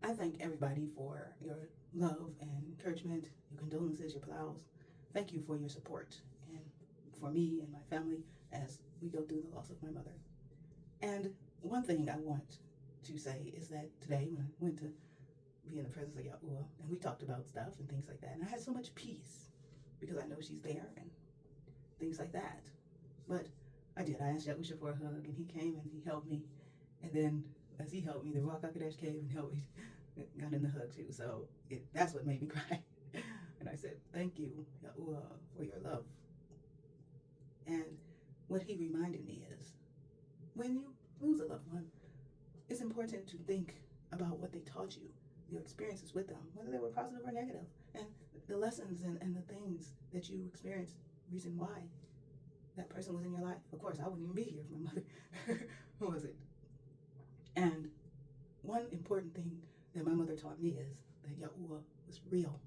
I thank everybody for your love and encouragement, your condolences, your plows. Thank you for your support and for me and my family as we go through the loss of my mother. And one thing I want to say is that today when I went to be in the presence of Yahuah and we talked about stuff and things like that, and I had so much peace because I know she's there and things like that. But I did. I asked Yahuah for a hug and he came and he helped me. And then as he helped me, the Ruach HaKodesh came and helped me, got in the hug too. So that's what made me cry. And I said, thank you, Yahuah, for your love. And what he reminded me is, when you lose a loved one, it's important to think about what they taught you, your experiences with them, whether they were positive or negative, and the lessons and the things that you experienced, reason why that person was in your life. Of course, I wouldn't even be here if my mother was it. And one important thing that my mother taught me is that Yahuah was real.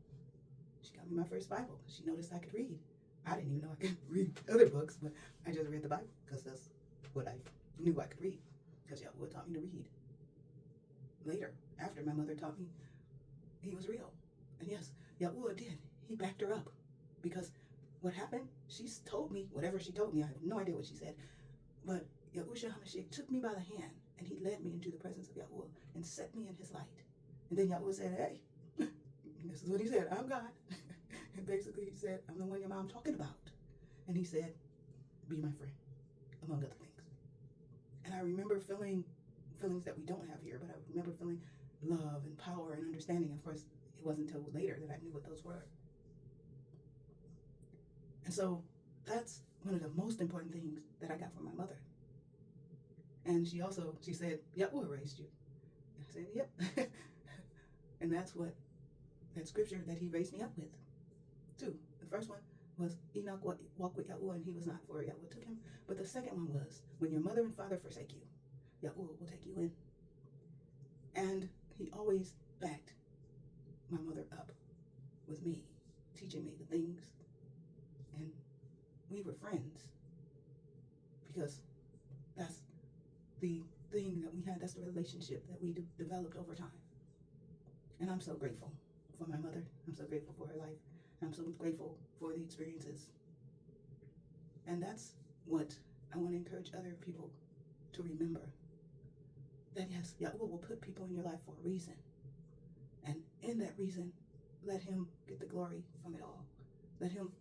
She got me my first Bible. She noticed I could read. I didn't even know I could read other books, but I just read the Bible because that's what I knew I could read, because Yahuah taught me to read. Later, after my mother taught me, he was real. And yes, Yahuah did. He backed her up, because what happened, she's told me whatever she told me. I have no idea what she said, but Yahushua HaMashiach took me by the hand and he led me into the presence of Yahuah and set me in his light. And then Yahuah said, hey, this is what he said, I'm God. And basically he said, I'm the one your mom talking about. And he said, be my friend, among other things. And I remember feeling feelings that we don't have here, but I remember feeling love and power and understanding. Of course, it wasn't until later that I knew what those were. And so that's one of the most important things that I got from my mother. And she said, Yahuah raised you. And I said, yep. And that's what that scripture that he raised me up with. Two. The first one was Enoch walked with Yahuah and he was not, for Yahuah took him. But the second one was, when your mother and father forsake you, Yahuah will take you in. And he always backed my mother up with me, teaching me the things. And we were friends, because that's the thing that we had, that's the relationship that we developed over time. And I'm so grateful for my mother. I'm so grateful for her life. I'm so grateful for the experiences. And that's what I want to encourage other people to remember. That yes, Yahuah will put people in your life for a reason. And in that reason, let him get the glory from it all. Let him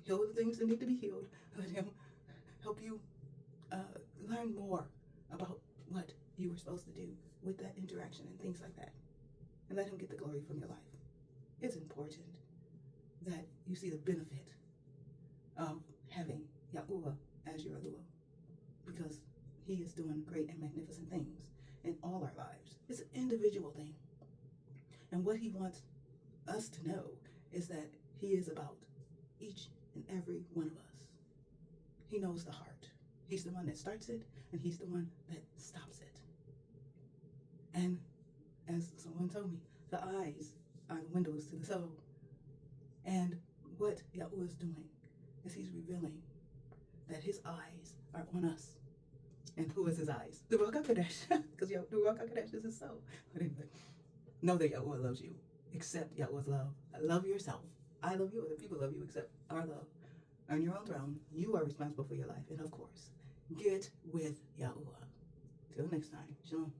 heal the things that need to be healed. Let him help you learn more about what you were supposed to do with that interaction and things like that. And let him get the glory from your life. It's important that you see the benefit of having Yahuah as your Aluah, because he is doing great and magnificent things in all our lives. It's an individual thing. And what he wants us to know is that he is about each and every one of us. He knows the heart. He's the one that starts it, and he's the one that stops it. And as someone told me, the eyes are the windows to the soul. And what Yahuah is doing is he's revealing that his eyes are on us. And who is his eyes? The Ruach HaKodesh, because the Ruach HaKodesh is his soul. But anyway, know that Yahuah loves you. Accept Yahuah's love. Love yourself. I love you. Other people love you. Accept our love. On your own throne, you are responsible for your life. And of course, get with Yahuah. Till next time. Shalom.